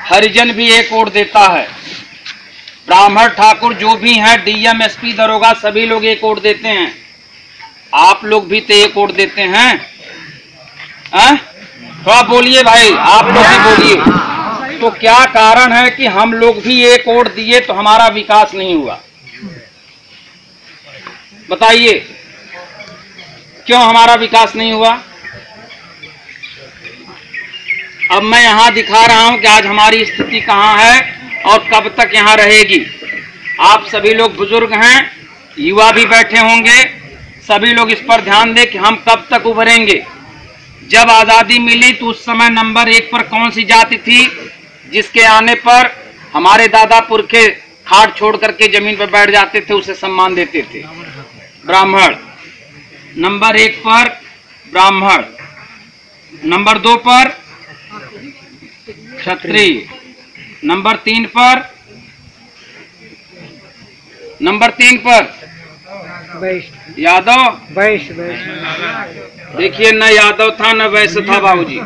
हरिजन भी एक वोट देता है, ब्राह्मण ठाकुर जो भी हैं, डीएम एसपी दरोगा सभी लोग एक वोट देते हैं। आप लोग भी तो एक वोट देते हैं। थोड़ा बोलिए भाई, आप लोग भी बोलिए। तो क्या कारण है कि हम लोग भी एक वोट दिए तो हमारा विकास नहीं हुआ? बताइए क्यों हमारा विकास नहीं हुआ? अब मैं यहां दिखा रहा हूं कि आज हमारी स्थिति कहां है और कब तक यहां रहेगी। आप सभी लोग बुजुर्ग हैं, युवा भी बैठे होंगे, सभी लोग इस पर ध्यान दें कि हम कब तक उभरेंगे। जब आज़ादी मिली तो उस समय नंबर 1 पर कौन सी जाति थी जिसके आने पर हमारे दादा पुरखे खाट छोड़ करके जमीन पर बैठ जाते थे, उसे सम्मान देते थे? ब्राह्मण। नंबर 1 पर ब्राह्मण, नंबर 2 पर क्षत्रिय, नंबर 3 पर यादव। देखिए, न यादव था न वैश्य था बाबूजी।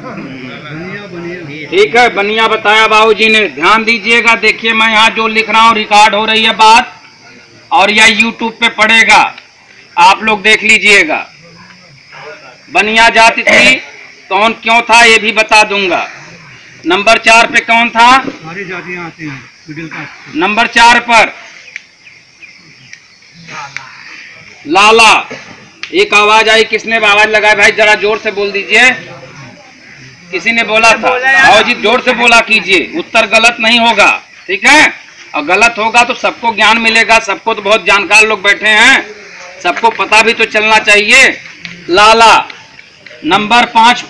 ठीक है, बनिया बताया बाबूजी ने, ध्यान दीजिएगा। देखिए, मैं यहाँ जो लिख रहा हूँ रिकॉर्ड हो रही है बात, और यह यूट्यूब पे पड़ेगा, आप लोग देख लीजिएगा। बनिया जाति थी, कौन क्यों था ये भी बता दूंगा। नंबर 4 पे कौन था? सारी जातियां आती हैं मिडिल क्लास। नंबर 4 पर लाला। एक आवाज आई, किसने आवाज लगाई भाई? जरा जोर से बोल दीजिए। किसी ने बोला था? आओ जी, जोर से बोला कीजिए, उत्तर गलत नहीं होगा, ठीक है? और गलत होगा तो सबको ज्ञान मिलेगा, सबको तो बहुत जानकार लोग बैठे हैं, सबको पता भी तो चलना चाहिए। लाला। नंबर 5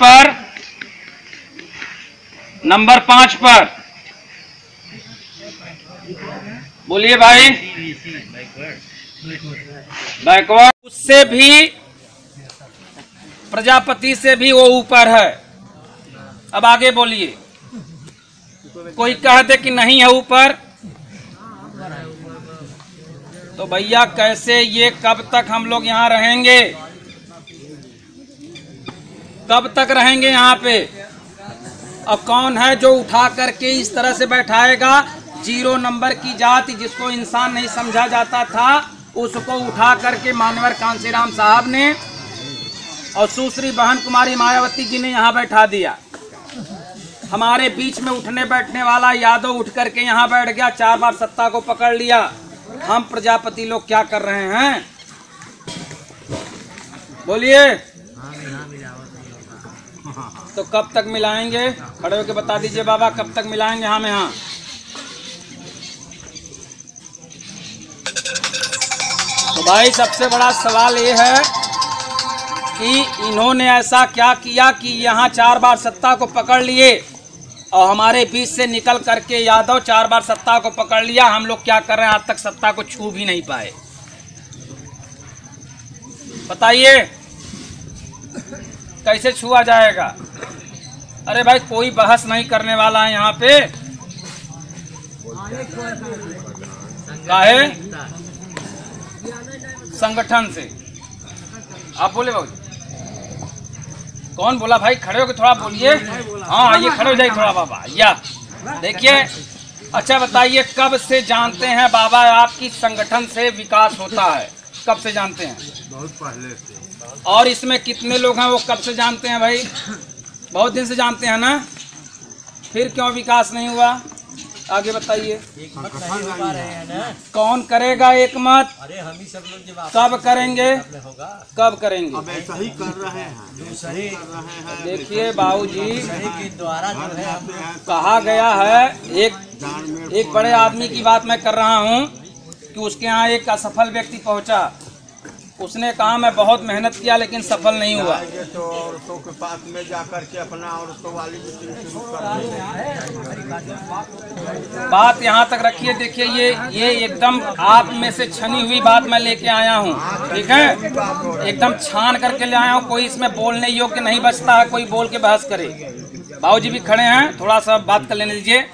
पर बोलिए भाई। बैकवर्ड। उससे भी, प्रजापति से भी वो ऊपर है। अब आगे बोलिए। कोई कह दे कि नहीं है ऊपर, तो भैया कैसे ये, कब तक हम लोग यहाँ रहेंगे? कब तक रहेंगे यहाँ पे? और कौन है जो उठा करके इस तरह से बैठाएगा? 0 नंबर की जाति जिसको इंसान नहीं समझा जाता था, उसको उठा करके मानवर कांसीराम साहब ने और सुश्री बहन कुमारी मायावती जी ने यहाँ बैठा दिया। हमारे बीच में उठने बैठने वाला यादव उठ करके यहाँ बैठ गया, 4 बार सत्ता को पकड़ लिया। हम प्रजापति लोग क्या कर रहे हैं? बोलिए। तो कब तक मिलाएंगे? खड़े होकर बता दीजिए बाबा, कब तक मिलाएंगे हम यहाँ? तो भाई सबसे बड़ा सवाल ये है कि इन्होंने ऐसा क्या किया कि यहाँ 4 बार सत्ता को पकड़ लिए और हमारे बीच से निकल करके यादव 4 बार सत्ता को पकड़ लिया। हम लोग क्या कर रहे हैं? आज तक सत्ता को छू भी नहीं पाए। बताइए कैसे छुआ जाएगा? अरे भाई कोई बहस नहीं करने वाला है यहाँ पे। काहे? संगठन से। आप बोले बाबू? कौन बोला भाई? खड़े होकर थोड़ा बोलिए। हाँ, ये खड़े हो जाइए थोड़ा बाबा। या देखिए, अच्छा बताइए, कब से जानते हैं बाबा आपकी संगठन से विकास होता है? कब से जानते हैं? बहुत पहले से। और इसमें कितने लोग हैं वो कब से जानते हैं भाई? बहुत दिन से जानते हैं ना? फिर क्यों विकास नहीं हुआ? आगे बताइए। कौन करेगा एक मत? अरे हम ही सब लोग। कब करेंगे? कब करेंगे? अब ऐसा ही कर रहे हैं। देखिए बाबूजी, द्वारा जो है कहा गया है, एक बड़े आदमी की बात मैं कर रहा हूँ कि उसके यहाँ एक असफल व्यक्ति पहुँचा। उसने कहा मैं बहुत मेहनत किया लेकिन सफल नहीं हुआ। तो औरतों के पास में जाकर के अपना औरतों वाली बात यहाँ तक रखिए। देखिए, ये एकदम आप में से छनी हुई बात मैं लेके आया हूँ, ठीक है? एकदम छान करके ले आया हूँ। कोई इसमें बोलने योग्य नहीं बचता है, कोई बोल के बहस करे। बाबूजी भी खड़े हैं, थोड़ा सा बात कर लेने दीजिए।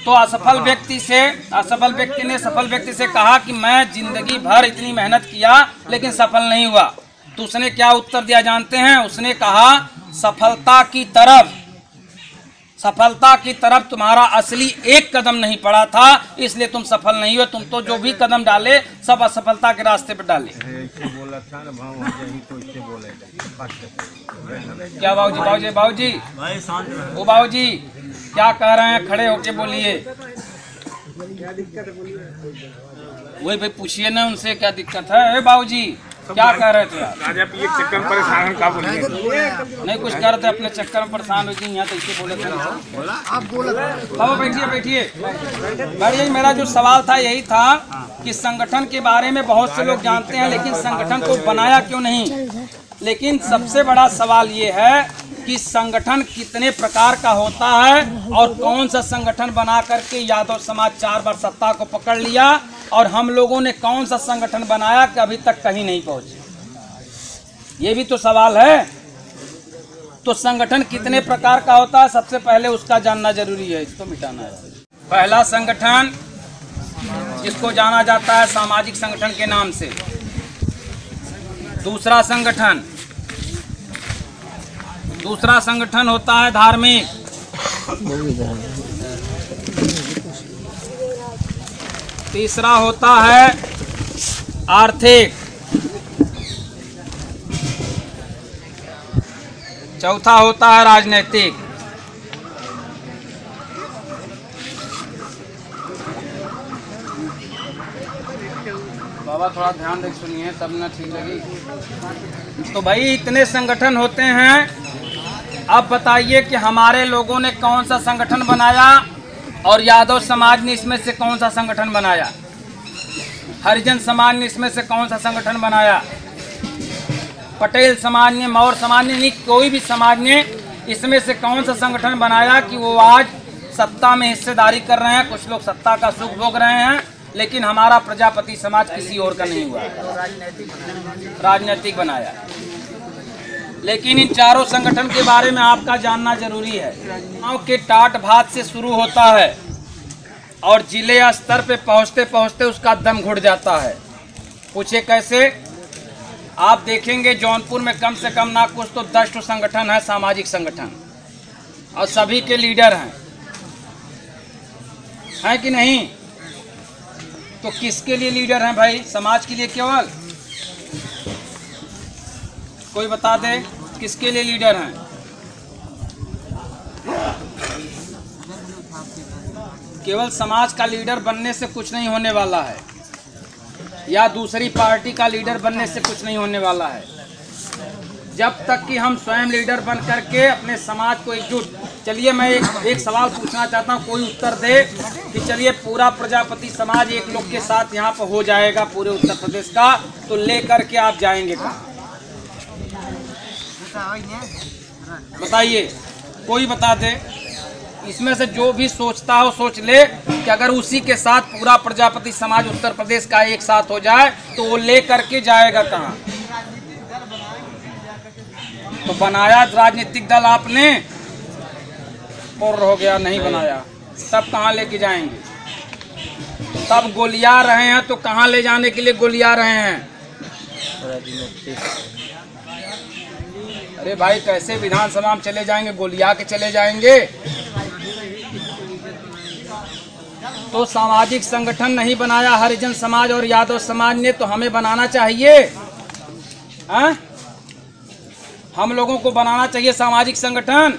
तो असफल व्यक्ति ने सफल व्यक्ति से कहा कि मैं जिंदगी भर इतनी मेहनत किया लेकिन सफल नहीं हुआ। तो उसने क्या उत्तर दिया जानते हैं? उसने कहा सफलता की तरफ तुम्हारा असली एक कदम नहीं पड़ा था, इसलिए तुम सफल नहीं हो। तुम तो जो भी कदम डाले सब असफलता के रास्ते पर डाले। क्या बाबूजी बाबूजी बाबूजी वो बाबूजी क्या कह रहे हैं? खड़े होके बोलिए। वही भाई पूछिए ना उनसे क्या दिक्कत है। बाबूजी क्या कह रहे थे आप? राजा एक चक्कर में परेशान का बोलिए। नहीं कुछ कर रहे थे अपने चक्कर में परेशान हो गई। यहाँ तो इसे बोले थे आप बोला। बाबा बैठिए बैठिए बैठिए। मेरा जो सवाल था यही था कि संगठन के बारे में बहुत से लोग जानते हैं, लेकिन संगठन को बनाया क्यों नहीं। लेकिन सबसे बड़ा सवाल ये है कि संगठन कितने प्रकार का होता है और कौन सा संगठन बना करके यादव समाज 4 बार सत्ता को पकड़ लिया, और हम लोगों ने कौन सा संगठन बनाया कि अभी तक कहीं नहीं पहुंचे। ये भी तो सवाल है। तो संगठन कितने प्रकार का होता है, सबसे पहले उसका जानना जरूरी है। इसको मिटाना है। पहला संगठन जिसको जाना जाता है सामाजिक संगठन के नाम से। दूसरा संगठन होता है धार्मिक। तीसरा होता है आर्थिक। चौथा होता है राजनीतिक। बाबा थोड़ा ध्यान देख सुनिए तब ना ठीक लगी। तो भाई इतने संगठन होते हैं। अब बताइए कि हमारे लोगों ने कौन सा संगठन बनाया और यादव समाज ने इसमें से कौन सा संगठन बनाया, हरिजन समाज ने इसमें से कौन सा संगठन बनाया, पटेल समाज ने, मौर्य समाज ने, नहीं कोई भी समाज ने इसमें से कौन सा संगठन बनाया कि वो आज सत्ता में हिस्सेदारी कर रहे हैं। कुछ लोग सत्ता का सुख भोग रहे हैं, लेकिन हमारा प्रजापति समाज किसी और का नहीं हुआ, राजनीतिक बनाया। लेकिन इन चारों संगठन के बारे में आपका जानना जरूरी है। गांव के टाट भात से शुरू होता है और जिले स्तर पे पहुंचते पहुंचते उसका दम घुट जाता है। पूछे कैसे? आप देखेंगे जौनपुर में कम से कम ना कुछ तो 10 संगठन है, सामाजिक संगठन, और सभी के लीडर हैं कि नहीं? तो किसके लिए लीडर हैं भाई? समाज के लिए केवल? कोई बता दे किसके लिए लीडर हैं? केवल समाज का लीडर बनने से कुछ नहीं होने वाला है, या दूसरी पार्टी का लीडर बनने से कुछ नहीं होने वाला है। जब तक कि हम स्वयं लीडर बन करके अपने समाज को एकजुट। चलिए मैं एक सवाल पूछना चाहता हूँ, कोई उत्तर दे कि चलिए पूरा प्रजापति समाज एक लोग के साथ यहाँ पर हो जाएगा पूरे उत्तर प्रदेश का, तो ले करके आप जाएंगे कहाँ? बताइए, कोई बता दे। इसमें से जो भी सोचता हो सोच ले कि अगर उसी के साथ पूरा प्रजापति समाज उत्तर प्रदेश का एक साथ हो जाए तो वो ले करके जाएगा कहाँ? तो बनाया राजनीतिक दल आपने और हो गया, नहीं बनाया तब कहाँ लेके जाएंगे? तब गोलिया रहे हैं तो कहाँ ले जाने के लिए गोलिया रहे हैं? अरे भाई कैसे विधानसभा में चले जाएंगे? गोलिया के चले जाएंगे। तो सामाजिक संगठन नहीं बनाया हरिजन समाज और यादव समाज ने, तो हमें बनाना चाहिए। हम लोगों को बनाना चाहिए सामाजिक संगठन।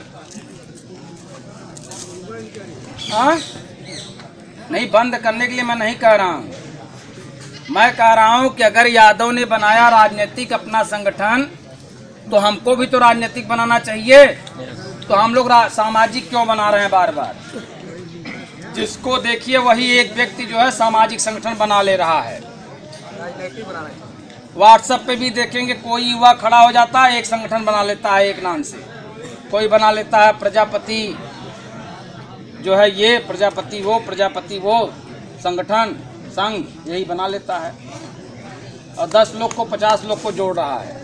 नहीं, बंद करने के लिए मैं नहीं कह रहा हूँ। मैं कह रहा हूँ कि अगर यादव ने बनाया राजनीतिक अपना संगठन, तो हमको भी तो राजनीतिक बनाना चाहिए। तो हम लोग सामाजिक क्यों बना रहे हैं बार बार? जिसको देखिए वही एक व्यक्ति जो है सामाजिक संगठन बना ले रहा है। व्हाट्सएप पे भी देखेंगे कोई युवा खड़ा हो जाता है, एक संगठन बना लेता है एक नाम से। कोई बना लेता है प्रजापति जो है ये, प्रजापति वो संगठन संघ, यही बना लेता है और 10 लोग को 50 लोग को जोड़ रहा है।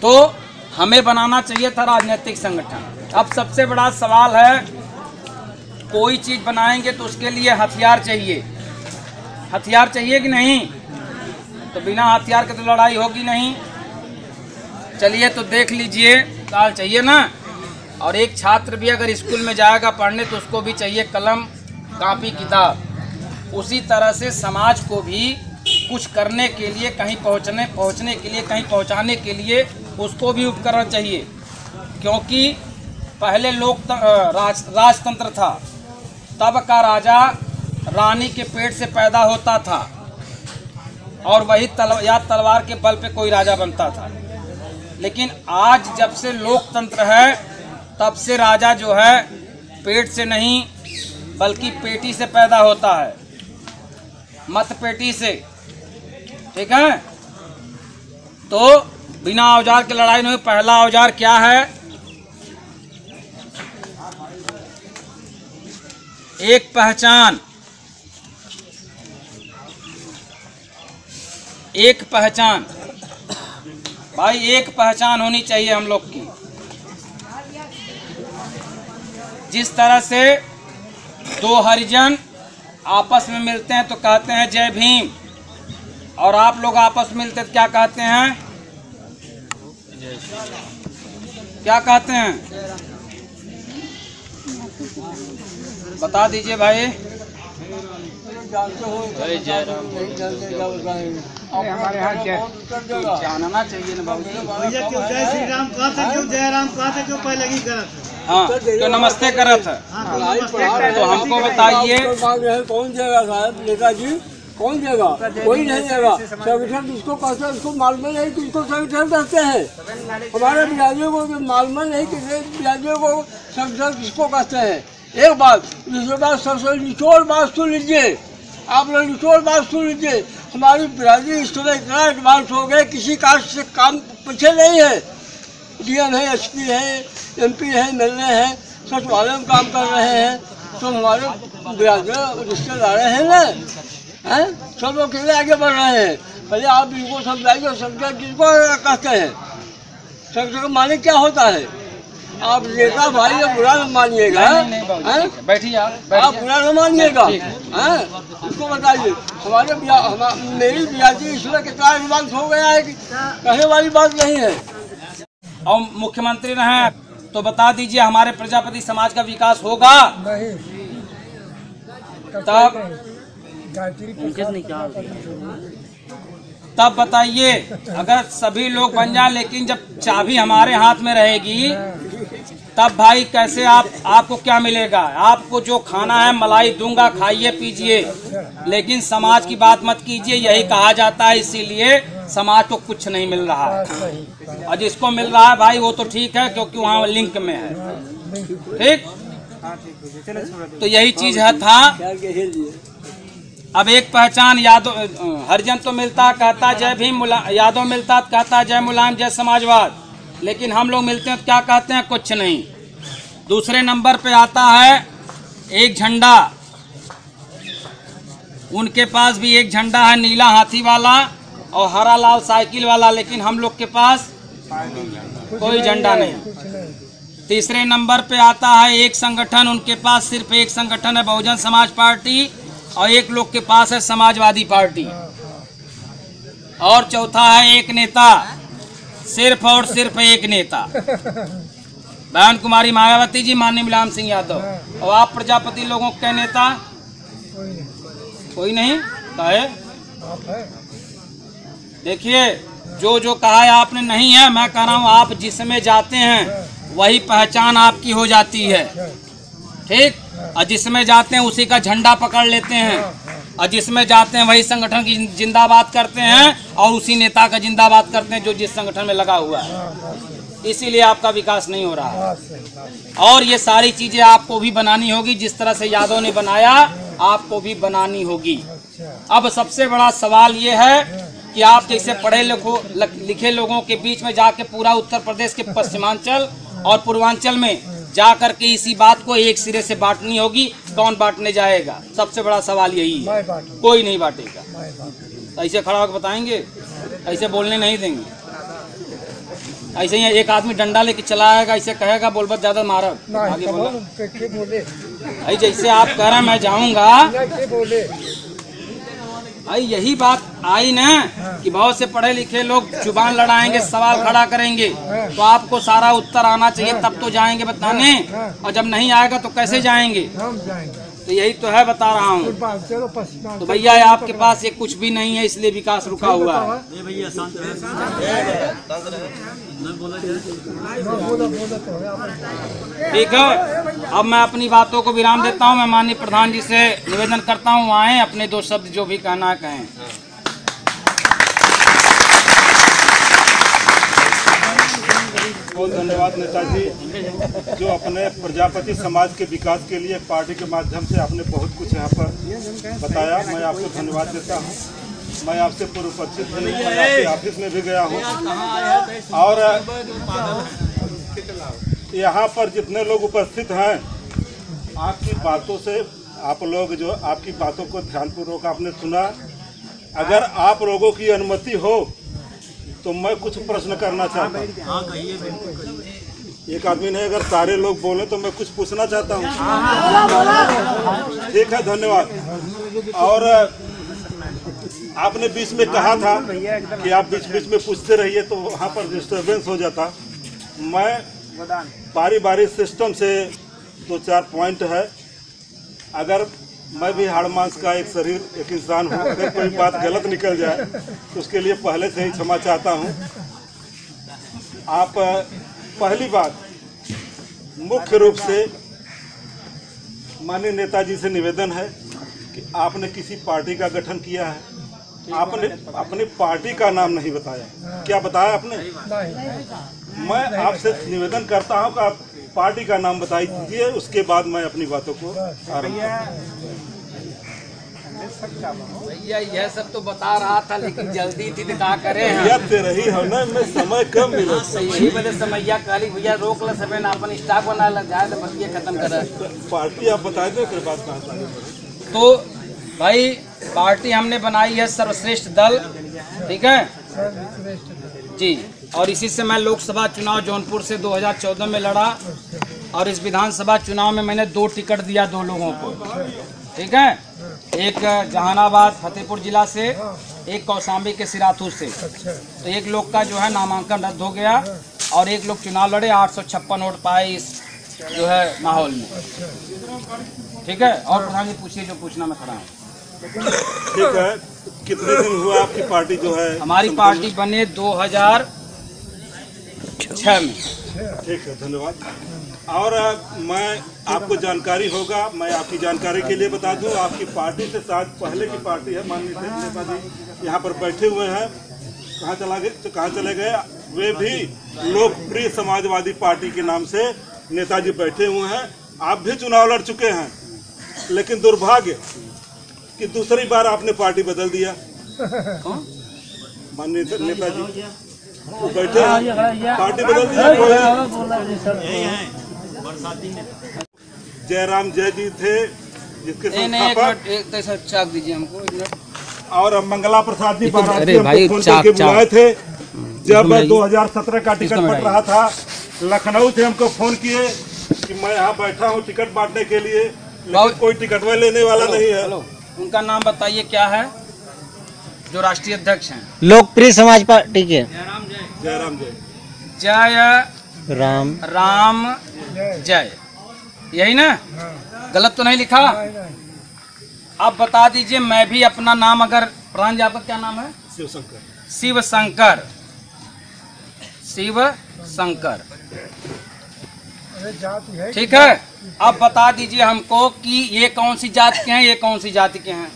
तो हमें बनाना चाहिए था राजनीतिक संगठन। अब सबसे बड़ा सवाल है, कोई चीज बनाएंगे तो उसके लिए हथियार चाहिए। हथियार चाहिए कि नहीं? तो बिना हथियार के तो लड़ाई होगी नहीं। चलिए तो देख लीजिए, दाल चाहिए ना, और एक छात्र भी अगर स्कूल में जाएगा पढ़ने तो उसको भी चाहिए कलम, कॉपी, किताब। उसी तरह से समाज को भी कुछ करने के लिए, कहीं पहुंचने के लिए, कहीं पहुंचाने के लिए उसको भी उपकरण चाहिए। क्योंकि पहले राजतंत्र था, तब का राजा रानी के पेट से पैदा होता था और वही तलवार के बल पे कोई राजा बनता था। लेकिन आज जब से लोकतंत्र है तब से राजा जो है पेट से नहीं बल्कि पेटी से पैदा होता है, मत पेटी से। ठीक है, तो बिना औजार के लड़ाई नहीं। पहला औजार क्या है? एक पहचान। एक पहचान भाई, एक पहचान होनी चाहिए हम लोग की। जिस तरह से दो हरिजन आपस में मिलते हैं तो कहते हैं जय भीम, और आप लोग आपस में मिलते तो क्या कहते हैं? क्या कहते हैं? बता दीजिए भाई। हमारे यहाँ जानना चाहिए ना बाबू। भैया क्यों जय श्री राम कहा था, क्यों जय राम कहा था, क्यों पहले ही करा था? हाँ, तो नमस्ते करा था। तो हमको बताइए, कौन जाएगा साहब? नेताजी कौन जाएगा? कोई नहीं जाएगा। संगठन किसको कहते हैं? उसको मालूम नहीं कि उसको संगठन कहते हैं। हमारे बिराजियों को मालूम नहीं कि बिराजियों को संगठन किसको कहते हैं। एक बात, दूसरी बात, सबसे निचोड़ बात सुन लीजिए। आप लोग निचोड़ बात सुन लीजिए। हमारी बिरादरी इस समय इतना एडवांस हो गए, किसी कास्ट से काम पीछे नहीं है। डीएम है, एसपी है, एमपी है, एमएलए हैं, सचिवालय में काम कर रहे हैं। तो हमारे बिरादरी रिश्तेदार हैं ना, हैं? सब लोग कितने आगे बढ़ रहे हैं। पहले आप इनको समझाइए, संगठन किसको कहते हैं, संगठन का माने क्या होता है। आप नेता भाई ये बुरा न मानिएगा, बैठिए आप बुरा न मानिएगा, उसको बताइए। मेरी बिरादरी इसमें कितना एडवांस हो गया है कि कहने वाली बात नहीं है। और मुख्यमंत्री रहे तो बता दीजिए हमारे प्रजापति समाज का विकास होगा? नहीं। तब बताइए, अगर सभी लोग बन जाए, लेकिन जब चाबी हमारे हाथ में रहेगी तब भाई कैसे आपको क्या मिलेगा? आपको जो खाना है मलाई दूंगा, खाइए पीजिए, लेकिन समाज की बात मत कीजिए, यही कहा जाता है। इसीलिए समाज को कुछ नहीं मिल रहा है, और जिसको मिल रहा है भाई वो तो ठीक है, क्योंकि वहाँ लिंक में है। ठीक, तो यही चीज है था। अब एक पहचान, यादव हरिजन तो मिलता कहता जय भीम, यादव मिलता कहता जय मुलायम, जय समाजवाद। लेकिन हम लोग मिलते हैं तो क्या कहते हैं? कुछ नहीं। दूसरे नंबर पे आता है एक झंडा। उनके पास भी एक झंडा है, नीला हाथी वाला और हरा लाल साइकिल वाला, लेकिन हम लोग के पास कोई झंडा नहीं। तीसरे नंबर पे आता है एक संगठन, उनके पास सिर्फ एक संगठन है, बहुजन समाज पार्टी, और एक लोग के पास है समाजवादी पार्टी। और चौथा है एक नेता, सिर्फ और सिर्फ एक नेता, बहन कुमारी मायावती जी, माननीय मुलायम सिंह यादव। और आप प्रजापति लोगों के नेता? कोई नहीं। कहे देखिए, जो कहा है आपने नहीं है, मैं कह रहा हूँ आप जिसमें जाते हैं वही पहचान आपकी हो जाती है। ठीक, और जिसमें जाते हैं उसी का झंडा पकड़ लेते हैं, और जिसमें जाते हैं वही संगठन की जिंदाबाद करते हैं, और उसी नेता का जिंदाबाद करते हैं जो जिस संगठन में लगा हुआ है। इसीलिए आपका विकास नहीं हो रहा। और ये सारी चीजें आपको भी बनानी होगी, जिस तरह से यादव ने बनाया आपको भी बनानी होगी। अब सबसे बड़ा सवाल ये है कि आप जैसे पढ़े लिखे लोगों के बीच में जाके पूरा उत्तर प्रदेश के पश्चिमांचल और पूर्वांचल में जा करके इसी बात को एक सिरे से बांटनी होगी। कौन बांटने जाएगा? सबसे बड़ा सवाल यही है। कोई नहीं बांटेगा। ऐसे खड़ा होकर बताएंगे, ऐसे बोलने नहीं देंगे। ऐसे ही एक आदमी डंडा लेके चला आएगा, ऐसे कहेगा बोलबत ज्यादा मारब, आगे बोला। जैसे आप कह रहे हैं मैं जाऊंगा, भाई यही बात आई ना कि बहुत से पढ़े लिखे लोग जुबान लड़ाएंगे, सवाल खड़ा करेंगे, तो आपको सारा उत्तर आना चाहिए, तब तो जाएंगे बताने, और जब नहीं आएगा तो कैसे जाएंगे? तो यही तो है, बता रहा हूँ। तो भैया आपके पास ये कुछ भी नहीं है, इसलिए विकास रुका हुआ है। ठीक है, अब मैं अपनी बातों को विराम देता हूँ। मैं माननीय प्रधान जी से निवेदन करता हूँ, आए अपने 2 शब्द जो भी कहना कहें। बहुत धन्यवाद नेताजी, जो अपने प्रजापति समाज के विकास के लिए पार्टी के माध्यम से आपने बहुत कुछ यहाँ पर बताया। मैं आपको धन्यवाद देता हूँ। मैं आपसे पूर्व परिचित हूँ, मैं आपके ऑफिस में भी गया हूँ, और यहाँ पर जितने लोग उपस्थित हैं, आपकी बातों से आप लोग जो आपकी बातों को ध्यानपूर्वक आपने सुना। अगर आप लोगों की अनुमति हो तो मैं कुछ प्रश्न करना चाहता हूँ। एक आदमी नहीं, अगर सारे लोग बोले तो मैं कुछ पूछना चाहता हूँ। ठीक है, धन्यवाद। और आपने बीच में कहा था कि आप बीच बीच में पूछते रहिए, तो वहाँ पर डिस्टर्बेंस हो जाता। मैं बारी बारी सिस्टम से 2-4 पॉइंट है। अगर मैं भी हाड़ मांस का एक शरीर, एक इंसान हूँ, अगर कोई बात गलत निकल जाए तो उसके लिए पहले से ही क्षमा चाहता हूँ। आप पहली बात, मुख्य रूप से माननीय नेताजी से निवेदन है कि आपने किसी पार्टी का गठन किया है, आपने अपनी पार्टी का नाम नहीं बताया। क्या बताया आपने? मैं आपसे निवेदन करता हूं कि आप पार्टी का नाम बताई दीजिए, उसके बाद मैं अपनी बातों को आरंभ भैया यह सब तो बता रहा था, लेकिन जल्दी थी तो क्या करें? रही है ना, मैं समय कम मिला। यही वजह समैया काली भैया रोक ल सब अपन स्टाफ बना लग जाए तो बस ये खत्म कर। पार्टी आप बता दो, फिर बात कहाँ। तो भाई पार्टी हमने बनाई है सर्वश्रेष्ठ दल, ठीक है जी। और इसी से मैं लोकसभा चुनाव जौनपुर से 2014 में लड़ा, और इस विधानसभा चुनाव में मैंने 2 टिकट दिया 2 लोगों को, ठीक है। एक जहानाबाद फतेहपुर जिला से, एक कौशाम्बी के सिराथू से। तो एक लोग का जो है नामांकन रद्द हो गया, और एक लोग चुनाव लड़े, 856 वोट पाए इस जो है माहौल में, ठीक है। और प्रधान जी पूछिए जो पूछना, मैं खड़ा हूँ। ठीक है, कितने दिन हुआ आपकी पार्टी जो है? हमारी पार्टी बने 2006 में। ठीक है, धन्यवाद। और मैं आपको जानकारी होगा, मैं आपकी जानकारी के लिए बता दूं, आपकी पार्टी से शायद पहले की पार्टी है। माननीय नेताजी यहाँ पर बैठे हुए हैं, कहाँ चले गए? वे भी लोकप्रिय समाजवादी पार्टी के नाम से नेताजी बैठे हुए हैं। आप भी चुनाव लड़ चुके हैं, लेकिन दुर्भाग्य कि दूसरी बार आपने पार्टी बदल दिया। माननीय नेताजी वो बैठे हैं, पार्टी बदल दिया। जयराम जय जी थे, जिसके संस्थापक, चाक दीजिए हमको, और मंगला प्रसाद जी बाराती हमको फोन करके बुलाए थे जब 2017 का टिकट बट रहा था। लखनऊ से हमको फोन किए कि मैं यहाँ बैठा हूँ टिकट बांटने के लिए, लेकिन कोई टिकट में लेने वाला नहीं है। उनका नाम बताइए क्या है, जो राष्ट्रीय अध्यक्ष हैं लोकप्रिय समाज पार्टी के? जयराम जय, जय राम जय, यही ना? गलत तो नहीं लिखा? आप बता दीजिए। मैं भी अपना नाम, अगर प्रधान जी आपका क्या नाम है? शिव शंकर, ठीक है। अब बता दीजिए हमको कि ये कौन सी जाति के हैं, ये कौन सी जाति के हैं?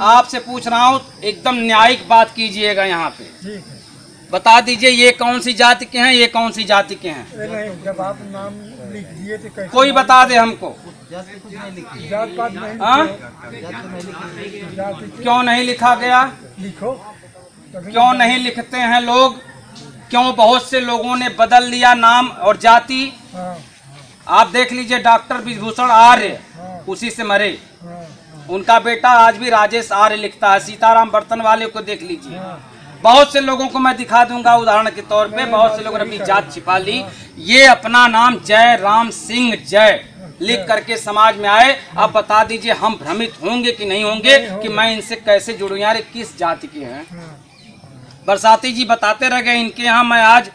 आपसे पूछ रहा हूँ, एकदम न्यायिक बात कीजिएगा यहाँ पे। बता दीजिए ये कौन सी जाति के हैं, ये कौन सी जाति के हैं? नहीं, जब आप नाम लिख दिए तो कैसे? कोई बता दे हमको। जात पात नहीं, क्यों नहीं लिखा गया? लिखो। क्यों नहीं लिखते हैं लोग? क्यों बहुत से लोगों ने बदल लिया नाम और जाति? आप देख लीजिए, डॉक्टर विभूषण आर्य उसी से मरे, उनका बेटा आज भी राजेश आर्य लिखता है। सीताराम बर्तन वाले को देख लीजिए, बहुत से लोगों को मैं दिखा दूंगा उदाहरण के तौर पे, बहुत से लोगों ने अपनी जात छिपा ली। ये अपना नाम जय राम सिंह जय लिख करके समाज में आए। अब बता दीजिए हम भ्रमित होंगे कि नहीं होंगे कि मैं इनसे कैसे जुड़ूं, यार किस जाति के हैं। बरसाती जी बताते रह गए, इनके यहाँ मैं आज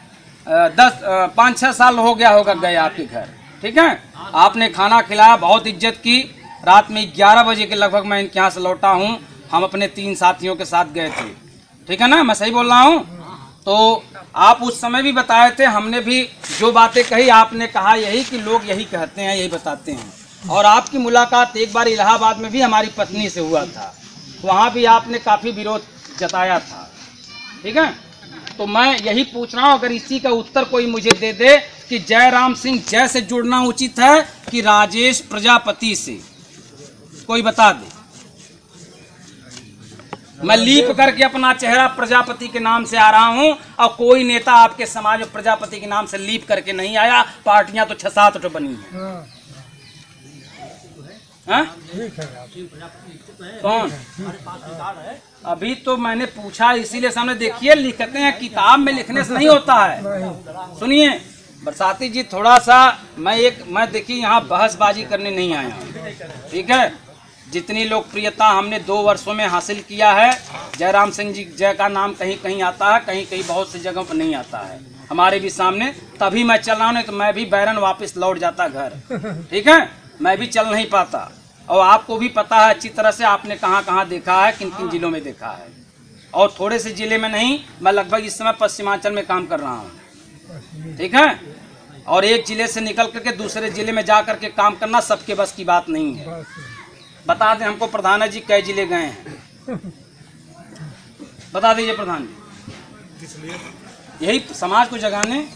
5-6 साल हो गया होगा गए आपके घर, ठीक है। आपने खाना खिलाया, बहुत इज्जत की। रात में 11 बजे के लगभग मैं इनके यहाँ से लौटा हूँ। हम अपने 3 साथियों के साथ गए थे, ठीक है ना, मैं सही बोल रहा हूँ। तो आप उस समय भी बताए थे, हमने भी जो बातें कही आपने कहा यही कि लोग यही कहते हैं, यही बताते हैं। और आपकी मुलाकात एक बार इलाहाबाद में भी हमारी पत्नी से हुआ था, वहाँ भी आपने काफ़ी विरोध जताया था, ठीक है। तो मैं यही पूछ रहा हूँ, अगर इसी का उत्तर कोई मुझे दे दे कि जय राम सिंह जय से जुड़ना उचित है कि राजेश प्रजापति से, कोई बता दे। मैं लीप करके अपना चेहरा प्रजापति के नाम से आ रहा हूं और कोई नेता आपके समाज में प्रजापति के नाम से लीप करके नहीं आया। पार्टियां तो 6-7 तो बनी हैं। कौन? अभी तो मैंने पूछा इसीलिए सामने देखिए, लिखते हैं किताब में लिखने से नहीं होता है। सुनिए बरसाती जी, थोड़ा सा मैं देखिए यहाँ बहसबाजी करने नहीं आया, ठीक है। जितनी लोकप्रियता हमने 2 वर्षों में हासिल किया है, जयराम सिंह जी जय का नाम कहीं कहीं आता है, कहीं कहीं बहुत सी जगहों पर नहीं आता है हमारे भी सामने। तभी मैं चल रहा हूँ, नहीं तो मैं भी बैरन वापस लौट जाता घर, ठीक है। मैं भी चल नहीं पाता। और आपको भी पता है अच्छी तरह से, आपने कहाँ कहाँ देखा है, किन किन जिलों में देखा है। और थोड़े से जिले में नहीं, मैं लगभग इस समय पश्चिमांचल में काम कर रहा हूँ, ठीक है। और एक जिले से निकल करके दूसरे जिले में जा करके काम करना सबके बस की बात नहीं है। बता दें हमको प्रधान जी कई जिले गए हैं, बता दीजिए प्रधान जी। यही समाज को जगाने।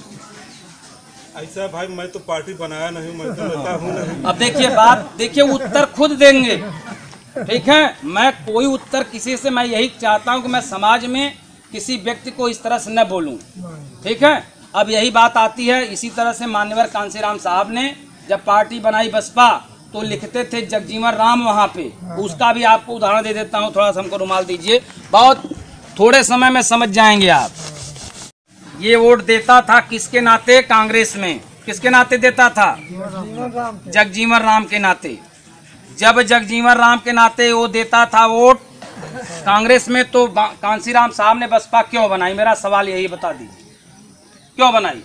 ऐसा भाई मैं तो पार्टी बनाया नहीं, मैं तो नेता हूँ नहीं। अब देखिए बात, देखिए उत्तर खुद देंगे, ठीक है। मैं कोई उत्तर किसी से, मैं यही चाहता हूँ कि मैं समाज में किसी व्यक्ति को इस तरह से न बोलूँ, ठीक है। अब यही बात आती है, इसी तरह से मान्यवर कांसीराम साहब ने जब पार्टी बनाई बसपा तो लिखते थे जगजीवन राम वहाँ पे। उसका भी आपको उदाहरण दे देता हूँ, थोड़ा सा हमको रुमाल दीजिए, बहुत थोड़े समय में समझ जाएंगे आप। ये वोट देता था किसके नाते? कांग्रेस में। किसके नाते देता था? जगजीवन राम के नाते। जब जगजीवन राम के नाते वो देता था वोट कांग्रेस में, तो कांसीराम साहब ने बसपा क्यों बनाई? मेरा सवाल यही बता दीजिए, क्यों बनाई?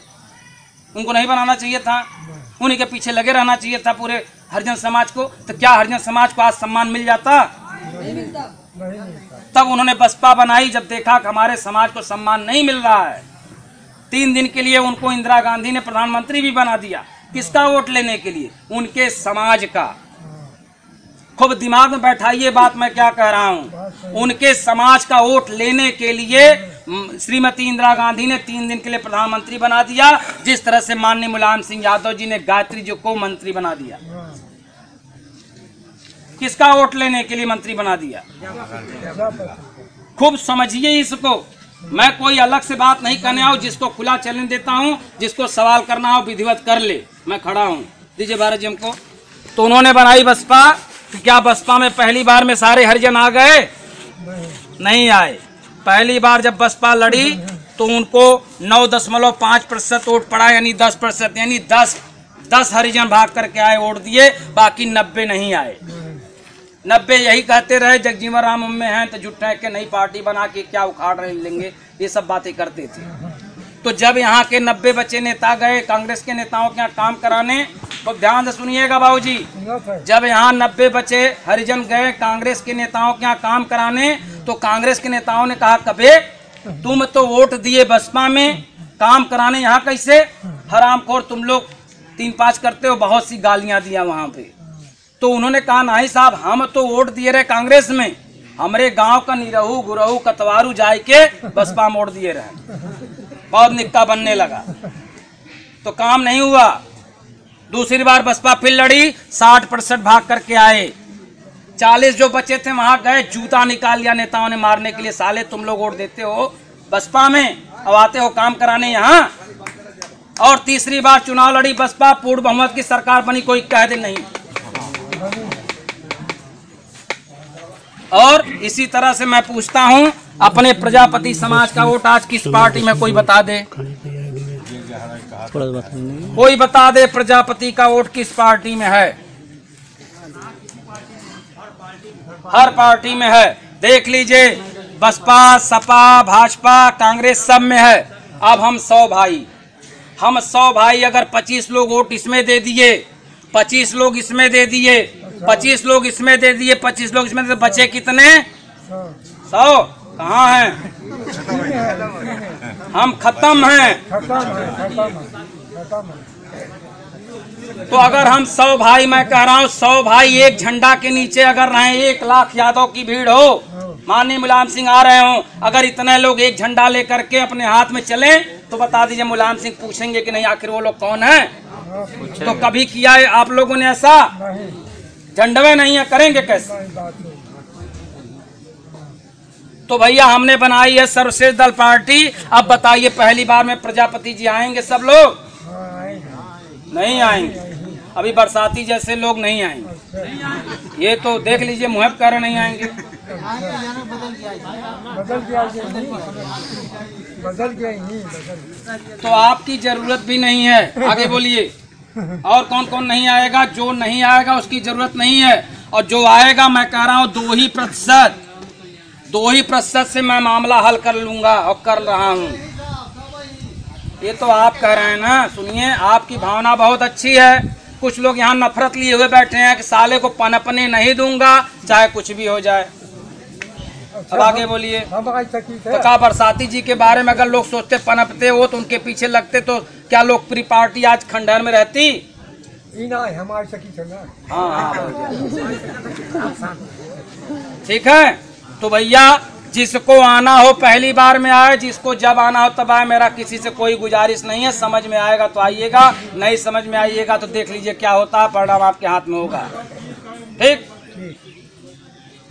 उनको नहीं बनाना चाहिए था, उन्हीं के पीछे लगे रहना चाहिए था पूरे हरिजन समाज को। तो क्या हरिजन समाज को आज सम्मान मिल जाता? नहीं मिलता। तब उन्होंने बसपा बनाई, जब देखा कि हमारे समाज को सम्मान नहीं मिल रहा है। 3 दिन के लिए उनको इंदिरा गांधी ने प्रधानमंत्री भी बना दिया। किसका वोट लेने के लिए? उनके समाज का। खूब दिमाग में बैठाइए बात मैं क्या कह रहा हूँ। उनके समाज का वोट लेने के लिए श्रीमती इंदिरा गांधी ने 3 दिन के लिए प्रधानमंत्री बना दिया, जिस तरह से माननीय मुलायम सिंह यादव जी ने गायत्री जी को मंत्री बना दिया। किसका वोट लेने के लिए मंत्री बना दिया? खूब समझिए इसको। मैं कोई अलग से बात नहीं करने आऊँ, जिसको खुला चैलेंज देता हूँ, जिसको सवाल करना हो विधिवत कर ले, मैं खड़ा हूँ। दीजिए भारत जी हमको। तो उन्होंने बनाई बसपा। क्या बसपा में पहली बार में सारे हरिजन आ गए? नहीं आए। पहली बार जब बसपा लड़ी तो उनको 9.5% वोट पड़ा, यानी 10%, यानी 10 हरिजन भाग करके आए, वोट दिए, बाकी 90 नहीं आए। 90 यही कहते रहे जगजीवन राम में हैं तो जुट्टे के नई पार्टी बना के क्या उखाड़ रहे लेंगे, ये सब बातें करते थे। तो जब यहाँ के 90 बच्चे नेता गए कांग्रेस के नेताओं के यहाँ काम कराने, तो ध्यान से सुनिएगा बाबूजी, जब यहाँ 90 बच्चे हरिजन गए कांग्रेस के नेताओं के यहाँ काम कराने, तो कांग्रेस के नेताओं ने कहा कबे तुम तो वोट दिए बसपा में, काम कराने यहाँ कैसे? हरामखोर तुम लोग 3-5 करते हो, बहुत सी गालियां दिया वहां पे। तो उन्होंने कहा नहीं साहब, हम तो वोट दिए रहे कांग्रेस में, हमारे गांव का निरहू गुरहू कतवारू जाए के बसपा में वोट दिए रहे। बहुत निक्का बनने लगा तो काम नहीं हुआ। दूसरी बार बसपा फिर लड़ी, 60% भाग करके आए। 40 जो बचे थे वहां गए, जूता निकाल लिया नेताओं ने मारने के लिए, साले तुम लोग वोट देते हो बसपा में, अब आते हो काम कराने यहाँ। और तीसरी बार चुनाव लड़ी बसपा, पूर्ण बहुमत की सरकार बनी, कोई कह दे नहीं। और इसी तरह से मैं पूछता हूं, अपने प्रजापति समाज का वोट आज किस पार्टी में कोई बता दे, कोई बता दे प्रजापति का वोट किस पार्टी में है। हर पार्टी में है, देख लीजिए, बसपा, सपा, भाजपा, कांग्रेस सब में है। अब हम 100 भाई अगर 25 लोग वोट इसमें दे दिए, 25 लोग इसमें दे दिए, 25 लोग इसमें दे दिए, 25 लोग इसमें दे, बचे कितने? 100। कहाँ हैं हम? खत्म हैं। तो अगर हम 100 भाई, मैं कह रहा हूँ 100 भाई एक झंडा के नीचे अगर रहें, 1 लाख यादव की भीड़ हो, माननीय मुलायम सिंह आ रहे हो, अगर इतने लोग एक झंडा लेकर के अपने हाथ में चले तो बता दीजिए मुलायम सिंह पूछेंगे कि नहीं आखिर वो लोग कौन है? तो कभी किया है आप लोगों ने ऐसा? झंडवे नहीं है, करेंगे कैसे? तो भैया हमने बनाई है सर्वश्रेष्ठ दल पार्टी। अब बताइए पहली बार में प्रजापति जी आएंगे सब लोग? नहीं आएंगे। अभी बरसाती जैसे लोग नहीं आएंगे। ये तो देख लीजिए मुहब कर नहीं आएंगे। तो आपकी जरूरत भी नहीं है। आगे बोलिए, और कौन कौन नहीं आएगा? जो नहीं आएगा उसकी जरूरत नहीं है, और जो आएगा मैं कह रहा हूँ 2% से मैं मामला हल कर लूंगा और कर रहा हूँ। ये तो आप कह रहे हैं ना। सुनिए, आपकी भावना बहुत अच्छी है। कुछ लोग यहाँ नफरत लिए हुए बैठे हैं कि साले को पनपने नहीं दूंगा चाहे कुछ भी हो जाए। अब आगे बोलिए। तो क्या बरसाती जी के बारे में अगर लोग सोचते पनपते हो तो उनके पीछे लगते तो क्या लोकप्रिय पार्टी आज खंडहर में रहती? हाँ, ठीक है। तो भैया जिसको आना हो पहली बार में आए, जिसको जब आना हो तब आए। मेरा किसी से कोई गुजारिश नहीं है। समझ में आएगा तो आइएगा, नहीं समझ में आइएगा तो देख लीजिए क्या होता है, परिणाम आपके हाथ में होगा। ठीक।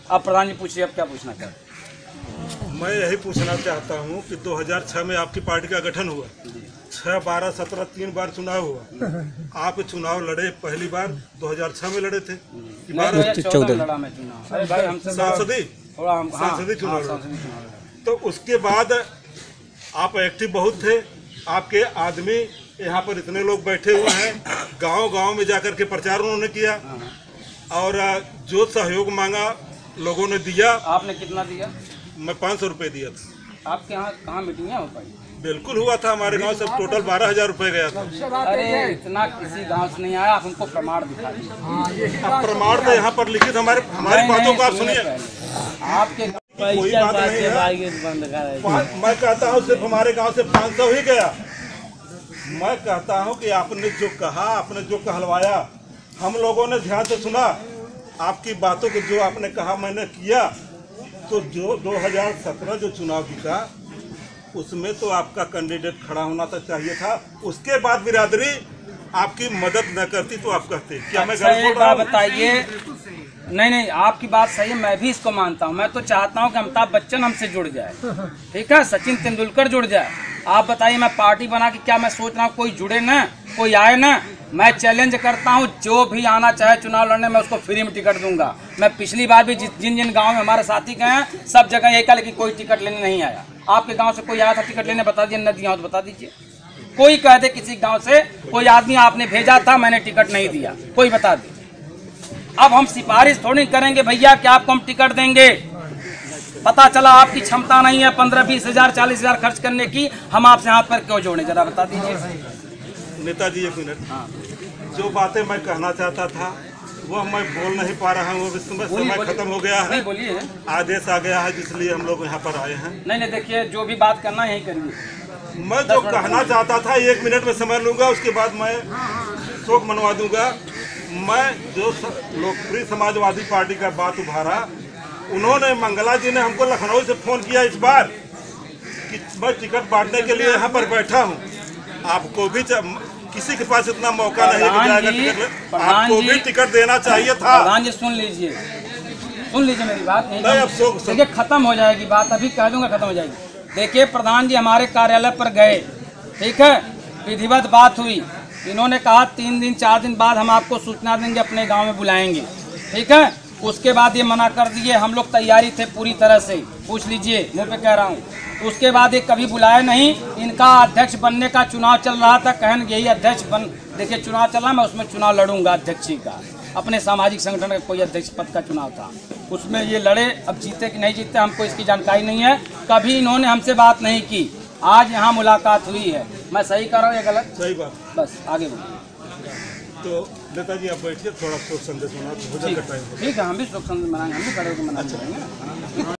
अब प्रधान जी पूछिए, अब क्या पूछना चाहते? मैं यही पूछना चाहता हूँ कि 2006 में आपकी पार्टी का गठन हुआ, 6, 12, 17 3 बार चुनाव हुआ। आप चुनाव लड़े, पहली बार 2006 में लड़े थे, 14 में चुनाव, सांसदीय चुनाव। तो उसके बाद आप एक्टिव बहुत थे। आपके आदमी यहाँ पर इतने लोग बैठे हुए हैं, गांव-गांव में जाकर के प्रचार उन्होंने किया और जो सहयोग मांगा लोगों ने दिया। आपने कितना दिया? मैं 500 रुपये दिया था। आपके यहाँ कहाँ मीटिंग हो पाई? बिल्कुल हुआ था हमारे गांव से, टोटल 12,000 रुपए गया था। अरे इतना किसी गांव से नहीं आया। आप हमको प्रमाण दिखा दीजिए। प्रमाण तो यहाँ पर लिखित हमारी बातों को आप सुनिए। आपके कोई बात नहीं है। मैं कहता हूँ सिर्फ हमारे गांव से 500 ही गया। मैं कहता हूँ कि आपने जो कहा, आपने जो कहलवाया, हम लोगों ने ध्यान से सुना। आपकी बातों को जो आपने कहा मैंने किया। तो जो 2017 जो चुनाव जीता उसमें तो आपका कैंडिडेट खड़ा होना तो चाहिए था। उसके बाद बिरादरी आपकी मदद न करती तो आप कहते क्या मैं गलत बोल रहा हूं? बताइए। नहीं, आपकी बात सही है, मैं भी इसको मानता हूं। मैं तो चाहता हूं कि अमिताभ बच्चन हमसे जुड़ जाए, ठीक है, सचिन तेंदुलकर जुड़ जाए। आप बताइए, मैं पार्टी बना के क्या मैं सोच रहा हूँ कोई जुड़े ना, कोई आए ना। मैं चैलेंज करता हूं, जो भी आना चाहे चुनाव लड़ने में उसको फ्री में टिकट दूंगा। मैं पिछली बार भी जिन जिन गांव में हमारे साथी गए हैं सब जगह यही कहा, लेकिन कोई टिकट लेने नहीं आया। आपके गांव से कोई आया था टिकट लेने? बता दीजिए। न दिया हो तो बता दीजिए। कोई कह दे किसी गांव से कोई आदमी आपने भेजा था मैंने टिकट नहीं दिया, कोई बता दे। अब हम सिफारिश थोड़ी करेंगे भैया कि आपको हम टिकट देंगे। पता चला आपकी क्षमता नहीं है 15-20 हजार 40 हजार खर्च करने की, हम आपसे हाथ पर क्यों जोड़े? जरा बता दीजिए। नेताजी एक मिनट। जो बातें मैं कहना चाहता था वो मैं बोल नहीं पा रहा हूँ। समय खत्म हो गया है, बोलिए। आदेश आ गया है जिसलिए हम लोग यहाँ पर आए हैं। नहीं, देखिए जो भी बात करना यही करिए। मैं जो कहना चाहता था 1 मिनट में समय लूँगा, उसके बाद मैं शोक मनवा दूंगा। मैं जो लोकप्रिय समाजवादी पार्टी का बात उभारा, उन्होंने मंगला जी ने हमको लखनऊ से फोन किया इस बार कि मैं टिकट बांटने के लिए यहाँ पर बैठा हूँ। आपको भी किसी के पास इतना मौका नहीं है कि जाएगा टिकट, आपको भी टिकट देना चाहिए था। प्रधान जी सुन लीजिए मेरी बात। नहीं, अब देखिए खत्म हो जाएगी बात, अभी कह दूंगा खत्म हो जाएगी। देखिए प्रधान जी हमारे कार्यालय पर गए, ठीक है, विधिवत बात हुई। इन्होंने कहा 3 दिन 4 दिन बाद हम आपको सूचना देंगे, अपने गांव में बुलाएंगे, ठीक है। उसके बाद ये मना कर दिए। हम लोग तैयारी थे पूरी तरह से, पूछ लीजिए, मुँह पे कह रहा हूँ। उसके बाद ये कभी बुलाया नहीं। इनका अध्यक्ष बनने का चुनाव चल रहा था, कहन यही अध्यक्ष बन, देखिए चुनाव चल रहा, मैं उसमें चुनाव लड़ूंगा अध्यक्ष का। अपने सामाजिक संगठन का कोई अध्यक्ष पद का चुनाव था, उसमें ये लड़े। अब जीते कि नहीं जीते हमको इसकी जानकारी नहीं है। कभी इन्होंने हमसे बात नहीं की। आज यहाँ मुलाकात हुई है। मैं सही कर रहा हूँ या गलत? सही बात। बस आगे बढ़िए। तो नेताजी आप बैठिए, थोड़ा शोक संदेश मना, भोजन का टाइम। ठीक है, हम भी शोक संदेश मनाएंगे, हम भी खड़े होकर मना करेंगे।